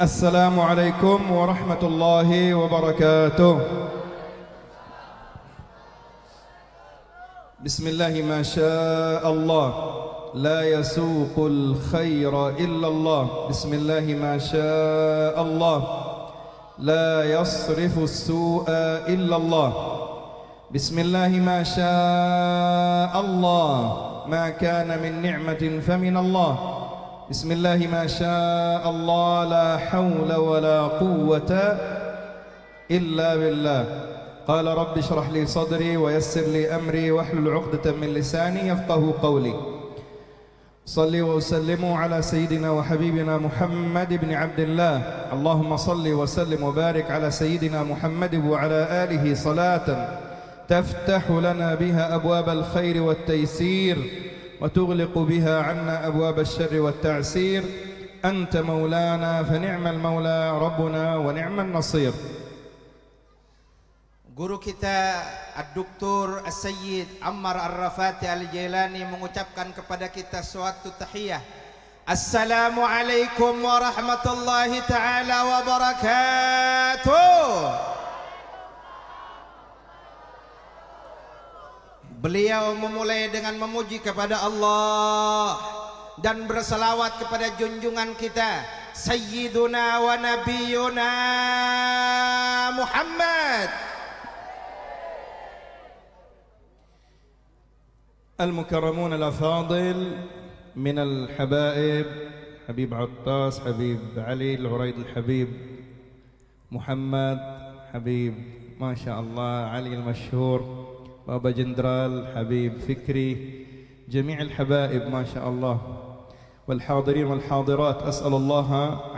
السلام عليكم ورحمة الله وبركاته. بسم الله ما شاء الله لا يسوق الخير إلا الله. بسم الله ما شاء الله لا يصرف السوء إلا الله. بسم الله ما شاء الله ما كان من نعمة فمن الله. بسم الله ما شاء الله لا حول ولا قوة إلا بالله. قال رب اشرح لي صدري ويسر لي أمري واحلل عقدة من لساني يفقه قولي. صلوا وسلموا على سيدنا وحبيبنا محمد بن عبد الله. اللهم صل وسلم وبارك على سيدنا محمد وعلى آله صلاة تفتح لنا بها أبواب الخير والتيسير وتغلق بها عنا أبواب الشر والتعسير. أنت مولانا فنعم المولى ربنا ونعم النصير. Guru kita Ad-Doktor As-Sayyid Ammar Ar-Rafati Al-Jailani mengucapkan kepada kita suatu tahiyah. Assalamualaikum warahmatullahi ta'ala wabarakatuh. Beliau memulai dengan memuji kepada Allah dan berselawat kepada junjungan kita Sayyiduna wa Nabiyuna Muhammad. المكرمون الأفاضل من الحبائب حبيب عطاس، حبيب علي العريض، الحبيب محمد، حبيب ما شاء الله علي المشهور، بابا جندرال، حبيب فكري، جميع الحبائب ما شاء الله، والحاضرين والحاضرات. أسأل الله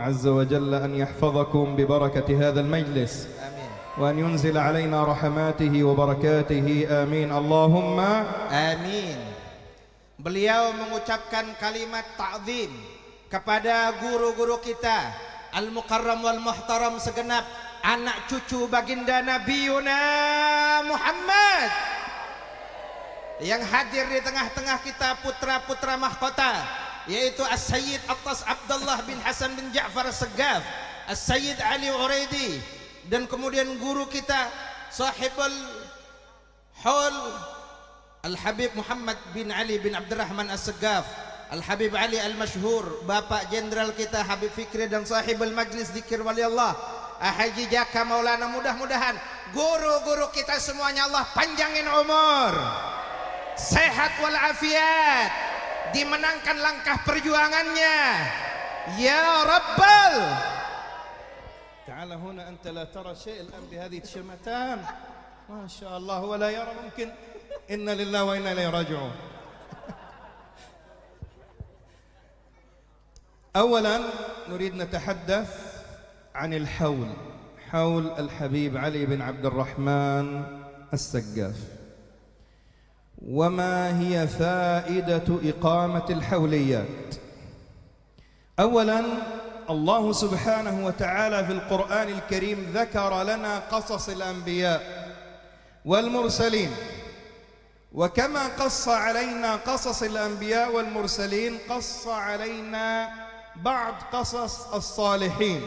عز وجل أن يحفظكم ببركة هذا المجلس وأن ينزل علينا رحماته وبركاته آمين اللهم آمين. Beliau mengucapkan kalimat ta'zim kepada guru-guru kita Al-Mukarram wal Muhtaram segenap anak cucu baginda Nabiuna Muhammad yang hadir di tengah-tengah kita, putra-putra mahkota, yaitu As-Sayyid Attas Abdullah bin Hasan bin Ja'far As-Saggaf, As-Sayyid Ali Uraidi, dan kemudian guru kita sahibul haul Al-Habib Muhammad bin Ali bin Abdurrahman As-Saggaf, Al-Habib Ali Al-Mashhur, Bapak Jenderal kita Habib Fikri, dan sahibul majlis zikir waliullah Haji Jaka Maulana. Mudah-mudahan guru-guru kita semuanya Allah panjangin umur, sehat walafiat, dimenangkan langkah perjuangannya ya Rabbal. تعال هنا أنت لا ترى شيء الآن بهذه الشمتان ما شاء الله ولا يرى ممكن. إنا لله وإنا إليه راجعون. أولا نريد نتحدث عن الحول، حول الحبيب علي بن عبد الرحمن السقاف، وما هي فائدة إقامة الحوليات. أولا الله سبحانه وتعالى في القرآن الكريم ذكر لنا قصص الأنبياء والمرسلين، وكما قص علينا قصص الأنبياء والمرسلين قص علينا بعض قصص الصالحين،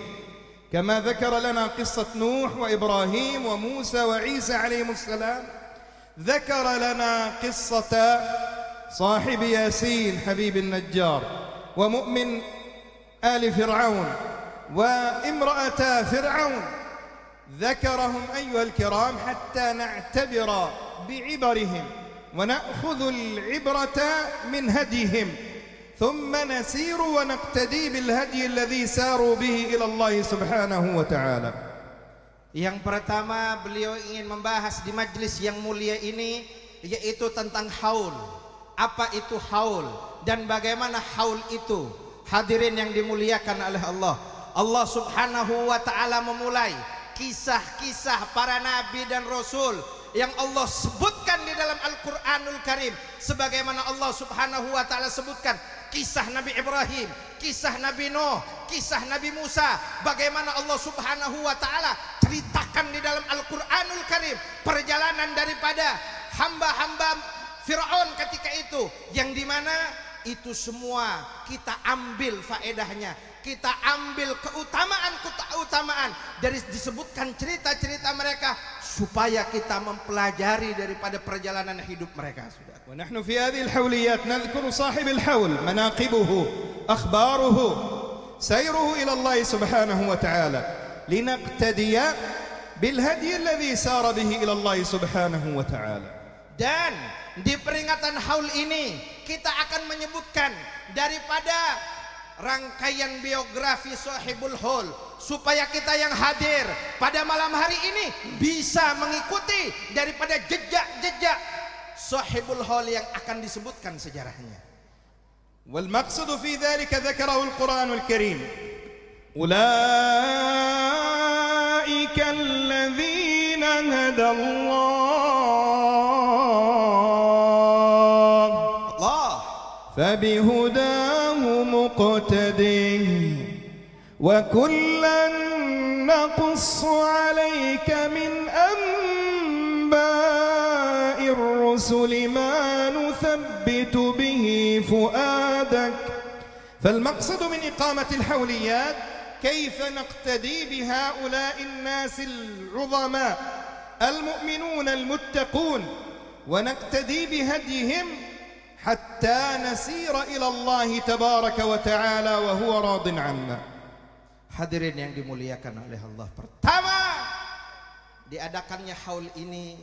كما ذكر لنا قصة نوح وإبراهيم وموسى وعيسى عليهم السلام. ذكر لنا قصة صاحب ياسين حبيب النجار ومؤمن آل فرعون وامرأتا فرعون. ذكرهم أيها الكرام حتى نعتبر بعبرهم ونأخذ العبرة من هديهم ثم نسير ونقتدي بالهدي الذي ساروا به إلى الله سبحانه وتعالى. Yang pertama beliau ingin membahas di majlis yang mulia ini yaitu tentang haul. Apa itu haul dan bagaimana haul itu? Hadirin yang dimuliakan oleh Allah, Allah Subhanahu wa ta'ala memulai kisah-kisah para nabi dan rasul yang Allah sebutkan di dalam Al-Quranul Karim, sebagaimana Allah Subhanahu wa ta'ala sebutkan kisah Nabi Ibrahim, kisah Nabi Nuh, kisah Nabi Musa. Bagaimana Allah Subhanahu wa ta'ala ceritakan di dalam Al-Quranul Karim perjalanan daripada hamba-hamba Fir'aun ketika itu, yang dimana itu semua kita ambil faedahnya, kita ambil keutamaan dari disebutkan cerita-cerita mereka supaya kita mempelajari daripada perjalanan hidup mereka. ونحن في هذه الحوليات نذكر صاحب الحول مناقبه أخباره سيره إلى الله سبحانه وتعالى لنقتدي بالهدي الذي سار به إلى الله سبحانه وتعالى. Dan di peringatan haul ini kita akan menyebutkan daripada rangkaian biografi Sahibul Haul supaya kita yang hadir pada malam hari ini bisa mengikuti daripada jejak-jejak Sahibul Haul yang akan disebutkan sejarahnya. والمقصد في ذلك ذكره القرآن الكريم أولئك الذين هدى الله فبهداه مقتدي وكلا نقص عليك من أنباء الرسل ما نثبت به فؤادك. فالمقصد من إقامة الحوليات كيف نقتدي بهؤلاء الناس العظماء المؤمنون المتقون ونقتدي بهديهم حتى نسير إلى الله تبارك وتعالى وهو راض عنا. Hadirin yang dimuliakan oleh Allah, pertama diadakannya haul ini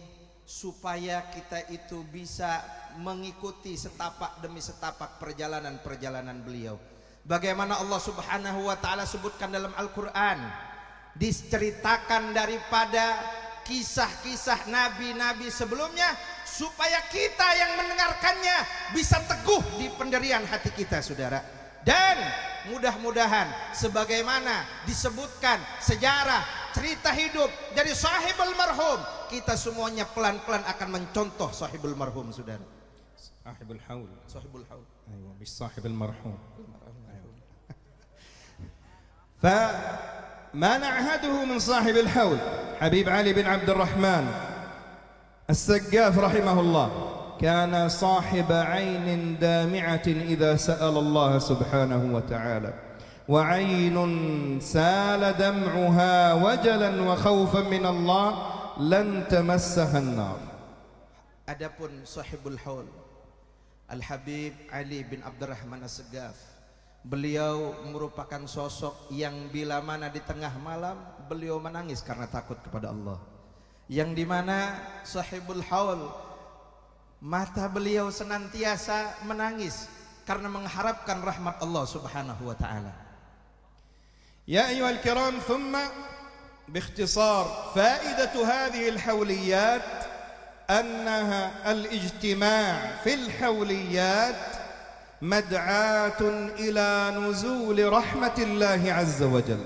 supaya kita itu bisa mengikuti setapak demi setapak perjalanan beliau. Bagaimana Allah Subhanahu wa taala sebutkan dalam Al-Qur'an, diceritakan daripada kisah-kisah nabi-nabi sebelumnya supaya kita yang mendengarkannya bisa teguh di pendirian hati kita, saudara. Dan mudah-mudahan sebagaimana disebutkan sejarah cerita hidup dari sahibul marhum, kita semuanya pelan-pelan akan mencontoh sahibul marhum, saudara. Sahibul haul. Sahibul haul. أيوة مش صاحب المرحوم. فما نعهده من صاحب الحول حبيب علي بن عبد الرحمن السقاف رحمه الله كان صاحب عين دامعة إذا سأل الله سبحانه وتعالى وعين سال دمعها وجلا وخوفا من الله لن تمسها النار. Adapun sahibul haul Al-Habib Ali bin Abdurrahman As-Segaf, beliau merupakan sosok yang bila mana di tengah malam beliau menangis karena takut kepada Allah, yang dimana sahibul haul mata beliau senantiasa menangis karena mengharapkan rahmat Allah Subhanahu wa taala. يا أيها الكرام ثم باختصار فائدة هذه الحوليات أنها الاجتماع في الحوليات مدعاة إلى نزول رحمة الله عز وجل.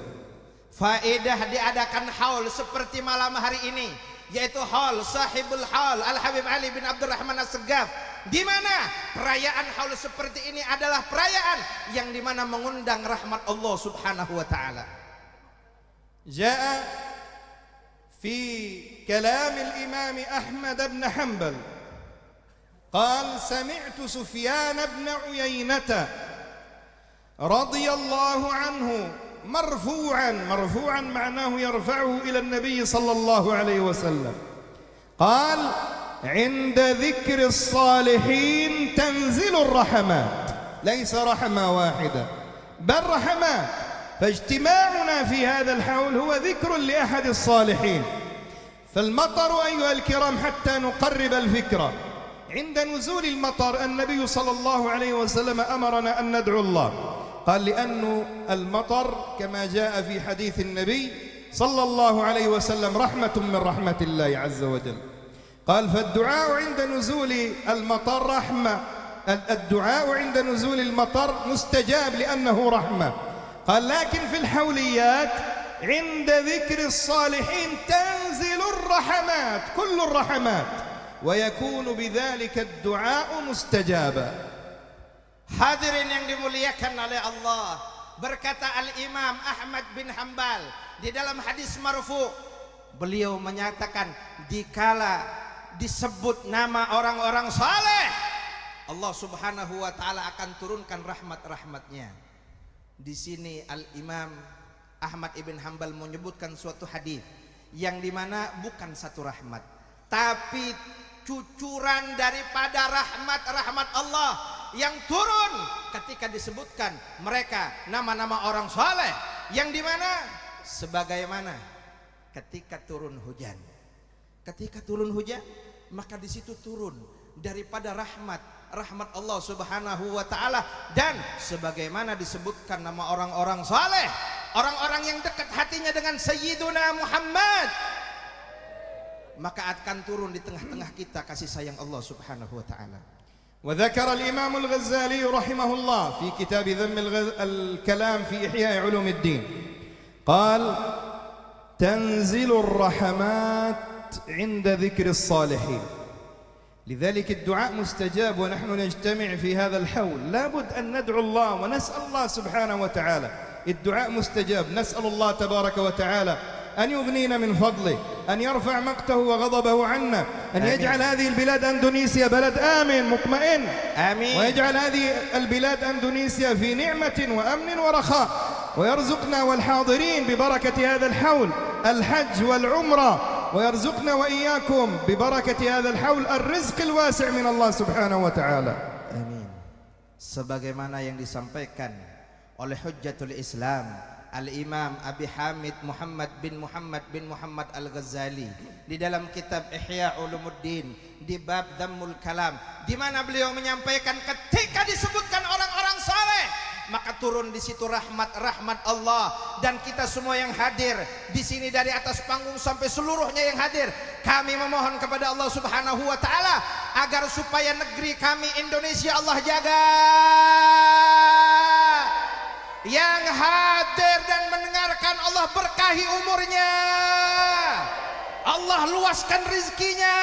Faedah diadakan haul seperti malam hari ini, yaitu haul sahibul haul Al-Habib Ali bin Abdurrahman As-Segaf, di mana perayaan haul seperti ini adalah perayaan yang dimana mengundang rahmat Allah Subhanahu wa taala. جاء في كلام الإمام أحمد بن حنبل قال سمعت سفيان بن عيينة رضي الله عنه مرفوعا معناه يرفعه إلى النبي صلى الله عليه وسلم قال عند ذكر الصالحين تنزل الرحمات ليس رحمة واحدة بل رحمات. فاجتماعنا في هذا الحول هو ذكر لأحد الصالحين. فالمطر أيها الكرام حتى نقرب الفكرة، عند نزول المطر النبي صلى الله عليه وسلم أمرنا أن ندعو الله، قال لأن المطر كما جاء في حديث النبي صلى الله عليه وسلم رحمة من رحمة الله عز وجل. قال فالدعاء عند نزول المطر رحمة، الدعاء عند نزول المطر مستجاب لأنه رحمة. قال لكن في الحوليات عند ذكر الصالحين تنزل الرحمات كل الرحمات ويكون بذلك الدعاء مستجابا. Hadirin yang dimuliakan oleh Allah, berkata Al-Imam Ahmad bin Hanbal di dalam hadis marfu, beliau menyatakan dikala disebut nama orang-orang saleh Allah Subhanahu wa taala akan turunkan rahmat-rahmatnya. Di sini Al-Imam Ahmad ibn Hanbal menyebutkan suatu hadis yang dimana bukan satu rahmat, tapi cucuran daripada rahmat-rahmat Allah yang turun ketika disebutkan mereka nama-nama orang saleh, yang dimana sebagaimana ketika turun hujan. Ketika turun hujan, maka di situ turun daripada rahmat Allah Subhanahu wa taala, dan sebagaimana disebutkan nama orang-orang saleh, orang-orang yang dekat hatinya dengan Sayyiduna Muhammad, maka akan turun di tengah-tengah kita kasih sayang Allah Subhanahu wa taala. وذكر الإمام الغزالي رحمه الله في كتاب ذم الكلام في إحياء علوم الدين قال: تنزل الرحمات عند ذكر الصالحين. لذلك الدعاء مستجاب ونحن نجتمع في هذا الحول، لابد أن ندعو الله ونسأل الله سبحانه وتعالى. الدعاء مستجاب، نسأل الله تبارك وتعالى أن يغنينا من فضله، أن يرفع مقته وغضبه عنا، أن يجعل هذه البلاد أندونيسيا بلد آمن مطمئن، آمين، ويجعل هذه البلاد أندونيسيا في نعمة وأمن ورخاء، ويرزقنا والحاضرين ببركة هذا الحول الحج والعمرة، ويرزقنا وإياكم ببركة هذا الحول الرزق الواسع من الله سبحانه وتعالى. آمين. Sebagaimana yang disampaikan oleh Hujjatul Islam Al-Imam Abi Hamid Muhammad bin Muhammad Al-Ghazali di dalam kitab Ihya Ulumuddin di bab Dhammul Kalam, di mana beliau menyampaikan ketika disebutkan orang-orang saleh, maka turun di situ rahmat Allah, dan kita semua yang hadir di sini dari atas panggung sampai seluruhnya yang hadir, kami memohon kepada Allah Subhanahu wa taala agar supaya negeri kami Indonesia Allah jaga. Yang hadir dan mendengarkan Allah berkahi umurnya, Allah luaskan rezekinya,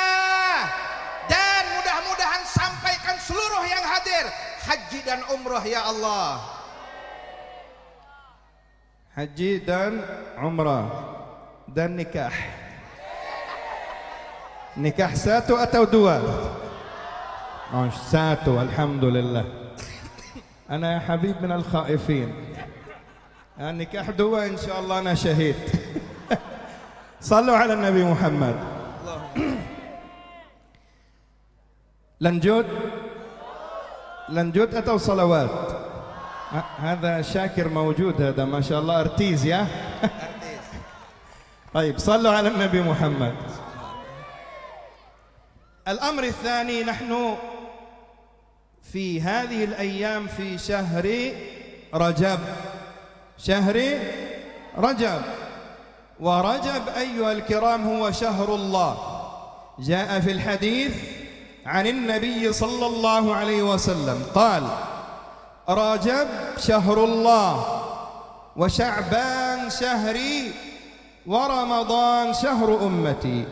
dan mudah-mudahan sampaikan seluruh yang hadir haji dan umrah ya Allah. Haji dan umrah dan nikah. Nikah satu atau dua? Oh, satu, alhamdulillah. Ana habib min al-khaifin. Nikah dua insyaallah ana syahid. Sallu ala Nabi Muhammad. Lanjut atau salawat? هذا شاكر موجود، هذا ما شاء الله ارتيز يا. طيب صلوا على النبي محمد. الأمر الثاني، نحن في هذه الأيام في شهر رجب، ورجب أيها الكرام هو شهر الله. جاء في الحديث عن النبي صلى الله عليه وسلم قال: رجب شهر الله، وشعبان شهري، ورمضان شهر أمتي.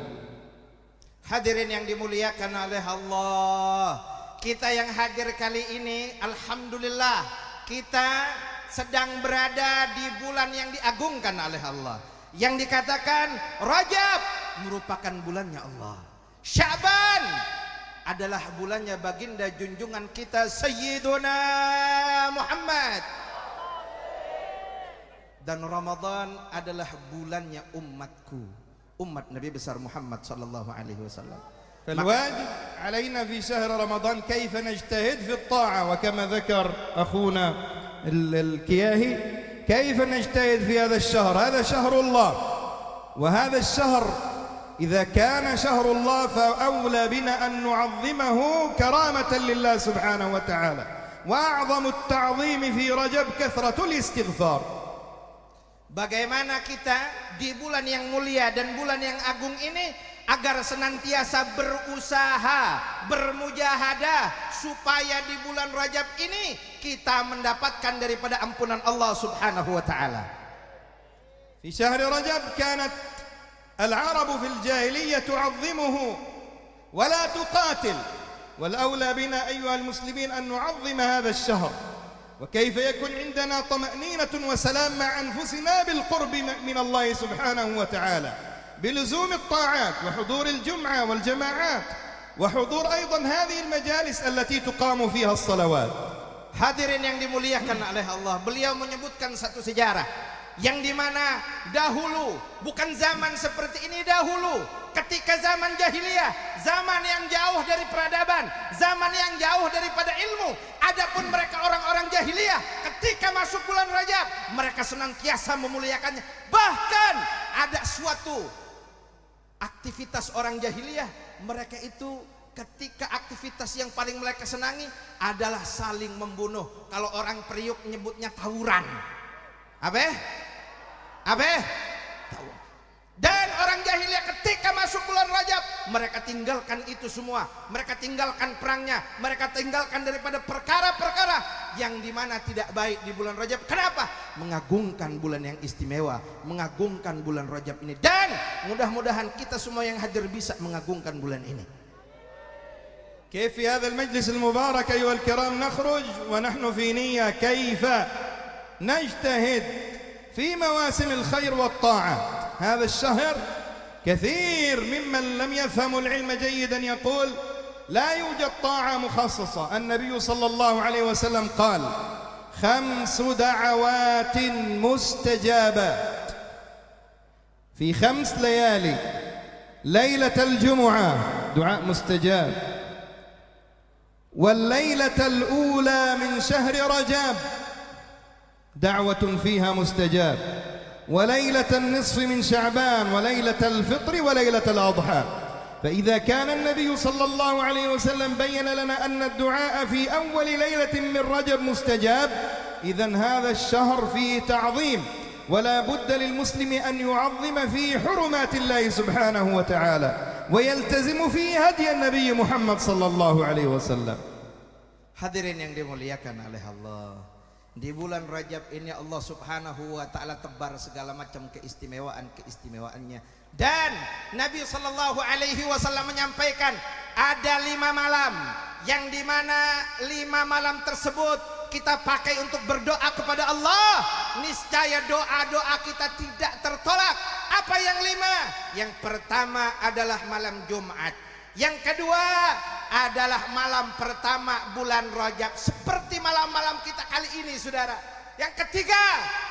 Hadirin yang dimuliakan oleh Allah, kita yang hadir kali ini alhamdulillah kita sedang berada di bulan yang diagungkan oleh Allah, yang dikatakan Rajab merupakan bulannya Allah, Sya'ban adalah bulannya baginda junjungan kita Sayyiduna Muhammad, dan Ramadan adalah bulannya umatku, umat Nabi besar Muhammad sallallahu alaihi wasallam. فالواجب علينا في شهر رمضان كيف نجتهد في الطاعة، وكما ذكر أخونا الكياهي كيف نجتهد في هذا الشهر. هذا شهر الله، وهذا الشهر إذا كان شهر الله فأولى بنا أن نعظمه كرامة لله سبحانه وتعالى. وأعظم التعظيم في رجب كثرة الاستغفار. Bagaimana kita di bulan yang mulia dan bulan yang agung ini agar senantiasa berusaha, bermujahadah supaya di bulan Rajab ini kita mendapatkan daripada ampunan Allah Subhanahu wa taala. Di syahr Rajab kanat العرب في الجاهلية تعظمه ولا تقاتل، والأولى بنا أيها المسلمين أن نعظم هذا الشهر. وكيف يكون عندنا طمأنينة وسلام مع أنفسنا بالقرب من الله سبحانه وتعالى بلزوم الطاعات وحضور الجمعة والجماعات. وحضور أيضا هذه المجالس التي تقام فيها الصلوات. Hadirin yang dimuliakan oleh Allah, beliau menyebutkan satu sejarah yang dimana dahulu, bukan zaman seperti ini dahulu, ketika zaman jahiliyah, zaman yang jauh dari peradaban, zaman yang jauh daripada ilmu, adapun mereka orang-orang jahiliyah ketika masuk bulan Rajab mereka senantiasa memuliakannya. Bahkan ada suatu aktivitas orang jahiliyah, mereka itu ketika aktivitas yang paling mereka senangi adalah saling membunuh. Kalau orang Priuk nyebutnya tawuran. Apa? Dan orang jahiliyah ketika masuk bulan Rajab mereka tinggalkan itu semua. Mereka tinggalkan perangnya, mereka tinggalkan daripada perkara-perkara yang dimana tidak baik di bulan Rajab. Kenapa? Mengagungkan bulan yang istimewa, mengagungkan bulan Rajab ini. Dan mudah-mudahan kita semua yang hadir bisa mengagungkan bulan ini. كيف في هذا المجلس المبارك أيها الكرام نخرج ونحن في نية كيف نجتهد في مواسم الخير والطاعة. هذا الشهر كثير ممن لم يفهموا العلم جيدا يقول لا يوجد طاعة مخصصة. النبي صلى الله عليه وسلم قال 5 دعوات مستجابات في 5 ليالي. ليلة الجمعة دعاء مستجاب، والليلة الأولى من شهر رجب دعوة فيها مستجاب، وليلة النصف من شعبان، وليلة الفطر، وليلة الأضحى. فإذا كان النبي صلى الله عليه وسلم بين لنا أن الدعاء في أول ليلة من رجب مستجاب، إذن هذا الشهر فيه تعظيم، ولا بد للمسلم أن يعظم فيه حرمات الله سبحانه وتعالى ويلتزم فيه هدي النبي محمد صلى الله عليه وسلم. Hadirin yang dimuliakan oleh Allah, di bulan Rajab ini Allah Subhanahu wa taala tebar segala macam keistimewaan-keistimewaannya. Dan Nabi sallallahu alaihi wasallam menyampaikan ada 5 malam yang dimana 5 malam tersebut kita pakai untuk berdoa kepada Allah. Niscaya doa-doa kita tidak tertolak. Apa yang 5? Yang pertama adalah malam Jumat. Yang kedua adalah malam pertama bulan Rajab, seperti malam-malam kita kali ini, saudara. Yang ketiga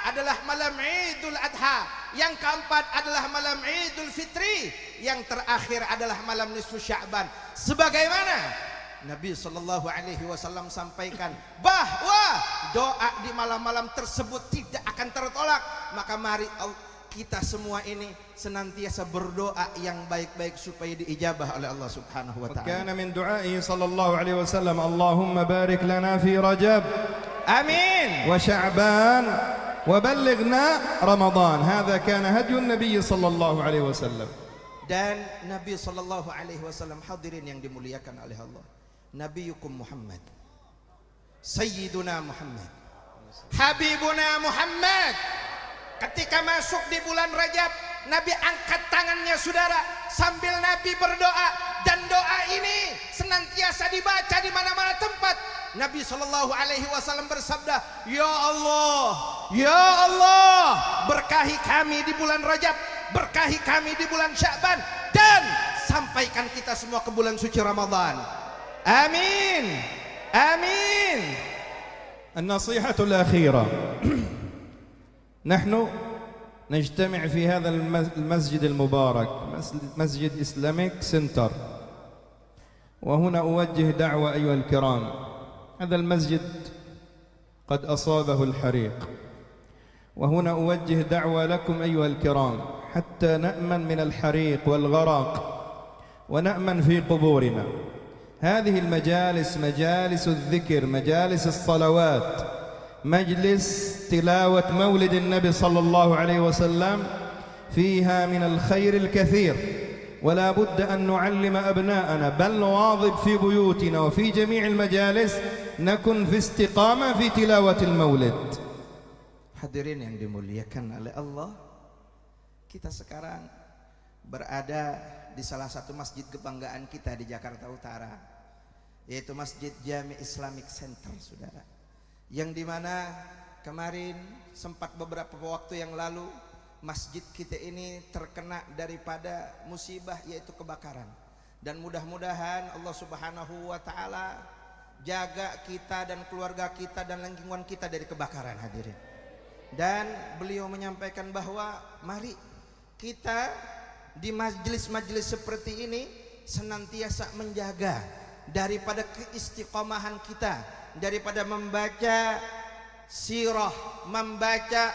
adalah malam Idul Adha. Yang keempat adalah malam Idul Fitri. Yang terakhir adalah malam nisfu Sya'ban. Sebagaimana Nabi sallallahu alaihi wasallam sampaikan bahwa doa di malam-malam tersebut tidak akan tertolak. Maka mari kita semua ini senantiasa berdoa yang baik-baik supaya diijabah oleh Allah Subhanahu wa taala. Kana min du'aihi sallallahu alaihi wasallam, Allahumma barik lana fi Rajab. Amin. Wa Sya'ban wa ballighna Ramadan. Hadza kana hadyu Nabi sallallahu alaihi wasallam. Dan Nabi sallallahu alaihi wasallam, hadirin yang dimuliakan oleh Allah, Nabiyukum Muhammad, Sayyiduna Muhammad, Habibuna Muhammad. Ketika masuk di bulan Rajab, Nabi angkat tangannya, saudara, sambil Nabi berdoa, dan doa ini senantiasa dibaca di mana-mana tempat. Nabi sallallahu alaihi wasallam bersabda, "Ya Allah, ya Allah, berkahi kami di bulan Rajab, berkahi kami di bulan Sya'ban, dan sampaikan kita semua ke bulan suci Ramadan." Amin. Amin. النصيحة الأخيرة. نحن نجتمع في هذا المسجد المبارك، مسجد إسلاميك سنتر، وهنا أوجه دعوة أيها الكرام. هذا المسجد قد أصابه الحريق، وهنا أوجه دعوة لكم أيها الكرام حتى نأمن من الحريق والغرق ونأمن في قبورنا. هذه المجالس مجالس الذكر، مجالس الصلوات، مجلس تلاوة مولد النبي صلى الله عليه وسلم، فيها من الخير الكثير، ولا بد أن نعلم أبناءنا، بل نواظب في بيوتنا وفي جميع المجالس نكن في استقامة في تلاوة المولد. Hadirin yang dimuliakan oleh Allah, kita sekarang berada di salah satu masjid kebanggaan kita di Jakarta Utara, yaitu Masjid Jami Islamic Center, saudara. Yang dimana kemarin sempat beberapa waktu yang lalu masjid kita ini terkena daripada musibah, yaitu kebakaran. Dan mudah-mudahan Allah Subhanahu wa taala jaga kita dan keluarga kita dan lingkungan kita dari kebakaran, hadirin. Dan beliau menyampaikan bahwa mari kita di majelis-majelis seperti ini senantiasa menjaga daripada keistiqomahan kita, daripada membaca sirah, membaca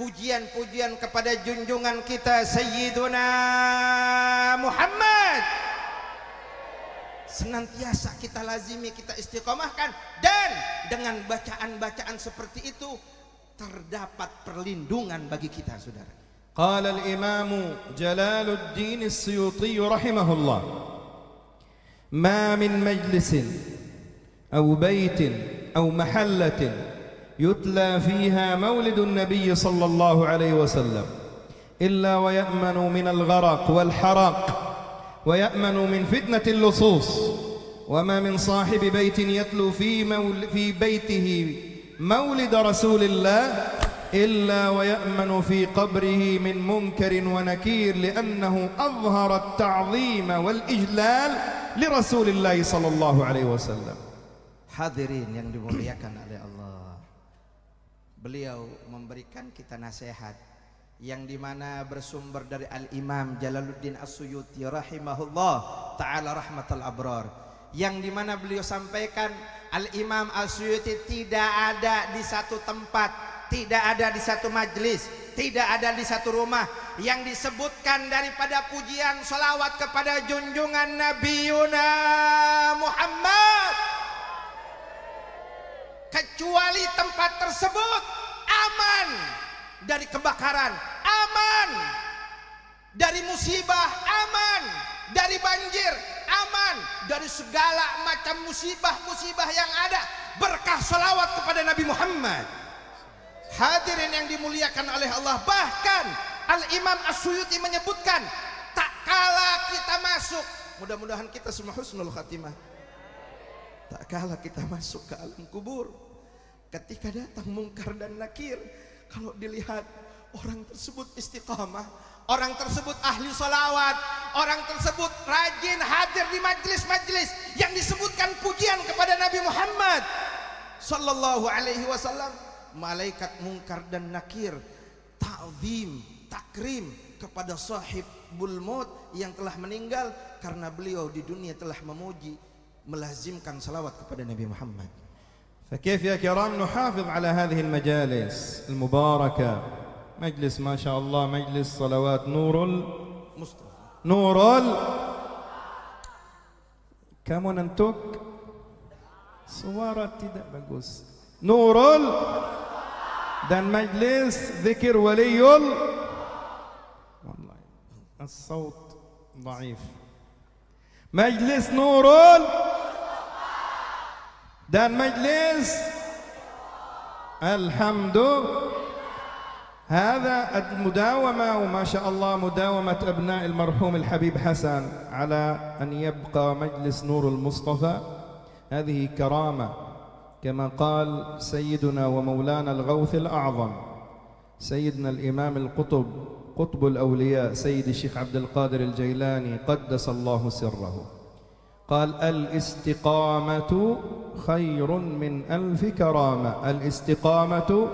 pujian-pujian kepada junjungan kita Sayyiduna Muhammad. Senantiasa kita lazimi, kita istiqomahkan, dan dengan bacaan-bacaan seperti itu terdapat perlindungan bagi kita, saudara. Qala al-Imam Jalaluddin As-Suyuti rahimahullah, ma min majlisin aw baitin aw mahallatin yutla fiha mawlid an-nabiy sallallahu alaihi wasallam illa wa ya'manu min al-gharaq wal haraq ويأمن من فتنة اللصوص وما من صاحب بيت يتلو في بيته مولد رسول الله إلا ويأمن في قبره من منكر ونكير لأنه أظهر التعظيم والإجلال لرسول الله صلى الله عليه وسلم. Hadirin yang dimuliakan oleh Allah, beliau memberikan kita nasihat yang dimana bersumber dari Al-Imam Jalaluddin As-Suyuti rahimahullah ta'ala rahmatal abrar, yang dimana beliau sampaikan Al-Imam As-Suyuti tidak ada di satu tempat, tidak ada di satu majlis, tidak ada di satu rumah yang disebutkan daripada pujian salawat kepada junjungan Nabiyuna Muhammad kecuali tempat tersebut aman dari kebakaran, aman dari musibah, aman dari banjir, aman dari segala macam musibah-musibah yang ada, berkah salawat kepada Nabi Muhammad. Hadirin yang dimuliakan oleh Allah, bahkan Al-Imam As-Suyuti menyebutkan tak kala kita masuk, mudah-mudahan kita semua husnul khatimah, tak kala kita masuk ke alam kubur, ketika datang mungkar dan nakir, kalau dilihat orang tersebut istiqamah, orang tersebut ahli salawat, orang tersebut rajin hadir di majlis-majlis yang disebutkan pujian kepada Nabi Muhammad sallallahu alaihi wasallam, malaikat mungkar dan nakir ta'zim, takrim kepada sahibul maut yang telah meninggal karena beliau di dunia telah memuji, melazimkan salawat kepada Nabi Muhammad. فكيف يا كرام نحافظ على هذه المجالس المباركة؟ مجلس ما شاء الله مجلس صلوات نور kamu nentuk suara tidak bagus, nurul dan majlis zikir waliyul والله الصوت ضعيف, majlis nurul dan majlis alhamdulillah. هذا المداومة وما شاء الله مداومة أبناء المرحوم الحبيب حسن على أن يبقى مجلس نور المصطفى، هذه كرامة كما قال سيدنا ومولانا الغوث الأعظم سيدنا الإمام القطب قطب الأولياء سيد الشيخ عبد القادر الجيلاني قدس الله سره، قال الاستقامة خير من ألف كرامة، الاستقامة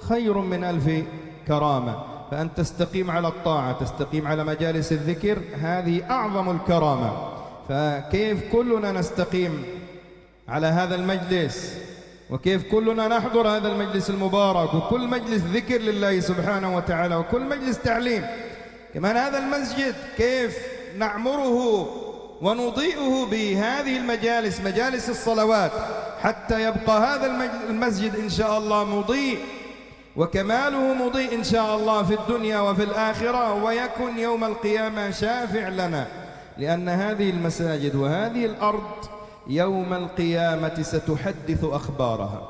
خير من ألف كرامة، فأن تستقيم على الطاعة، تستقيم على مجالس الذكر، هذه أعظم الكرامة. فكيف كلنا نستقيم على هذا المجلس، وكيف كلنا نحضر هذا المجلس المبارك، وكل مجلس ذكر لله سبحانه وتعالى، وكل مجلس تعليم. كمان هذا المسجد كيف نعمره ونضيئه بهذه المجالس، مجالس الصلوات، حتى يبقى هذا المسجد إن شاء الله مضيء وكماله مضيء إن شاء الله في الدنيا وفي الآخرة، ويكن يوم القيامة شافع لنا، لأن هذه المساجد وهذه الأرض يوم القيامة ستحدث أخبارها،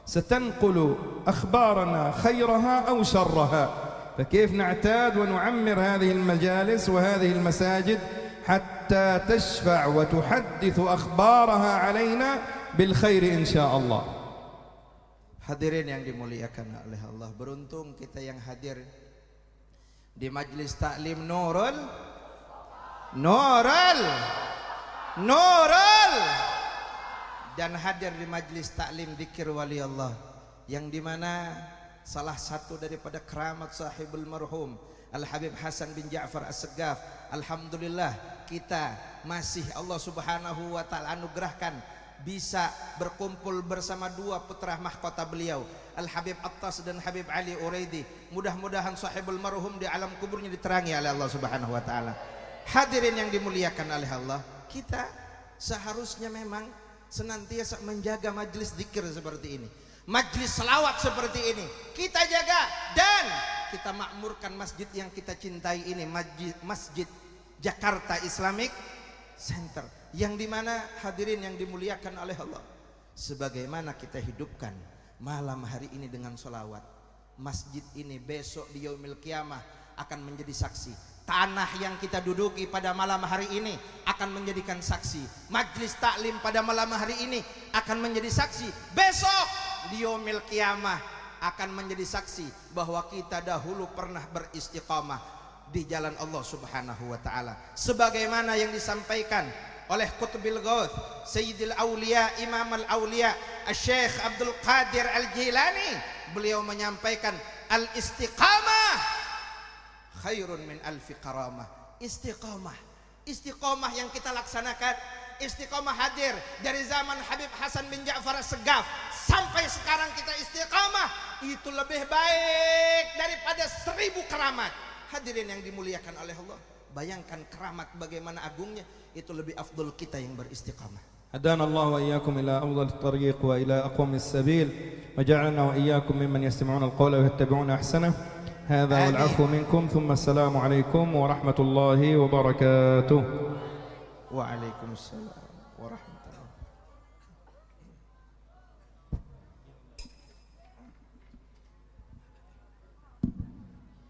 ستنقل أخبارنا خيرها أو شرها. فكيف نعتاد ونعمر هذه المجالس وهذه المساجد حتى تشفع وتحدث أخبارها علينا بالخير إن شاء الله. Hadirin yang dimuliakan oleh Allah, beruntung kita yang hadir di majlis taklim Nurul nurul, dan hadir di majlis taklim zikir wali Allah, yang dimana salah satu daripada keramat sahibul marhum Al-Habib Hasan bin Ja'far As-Segaf. Alhamdulillah kita masih Allah subhanahu wa ta'ala anugerahkan bisa berkumpul bersama dua putra mahkota beliau, Al-Habib Attas dan Habib Ali Uraidi. Mudah-mudahan sahibul marhum di alam kuburnya diterangi oleh Allah subhanahu wa ta'ala. Hadirin yang dimuliakan oleh Allah, kita seharusnya memang senantiasa menjaga majlis zikir seperti ini, majlis selawat seperti ini kita jaga, dan kita makmurkan masjid yang kita cintai ini, Masjid Jakarta Islamic Center, yang dimana hadirin yang dimuliakan oleh Allah, sebagaimana kita hidupkan malam hari ini dengan solawat, masjid ini besok di yaumil qiyamah akan menjadi saksi. Tanah yang kita duduki pada malam hari ini akan menjadikan saksi. Majlis taklim pada malam hari ini akan menjadi saksi. Besok di yaumil qiyamah akan menjadi saksi bahwa kita dahulu pernah beristiqamah di jalan Allah subhanahu wa ta'ala, sebagaimana yang disampaikan oleh Qutbil Ghauth Sayyidil Aulia Imam Al-Aulia Syekh Abdul Qadir Al-Jilani. Beliau menyampaikan al-istiqamah khairun min alfi karamah. Istiqamah yang kita laksanakan, istiqamah hadir dari zaman Habib Hasan bin Ja'far As-Segaf sampai sekarang kita istiqamah, itu lebih baik daripada 1000 keramat. Hadirin yang dimuliakan oleh Allah, bayangkan keramat bagaimana agungnya, itu lebih afdol kita yang beristiqamah. هدانا الله وإياكم إلى أفضل الطريق وإلى أقوم السبيل وجعلنا وإياكم ممن يستمعون القول ويتبعون أحسنه. هذا والعفو منكم، ثم السلام عليكم ورحمة الله وبركاته. وعليكم السلام.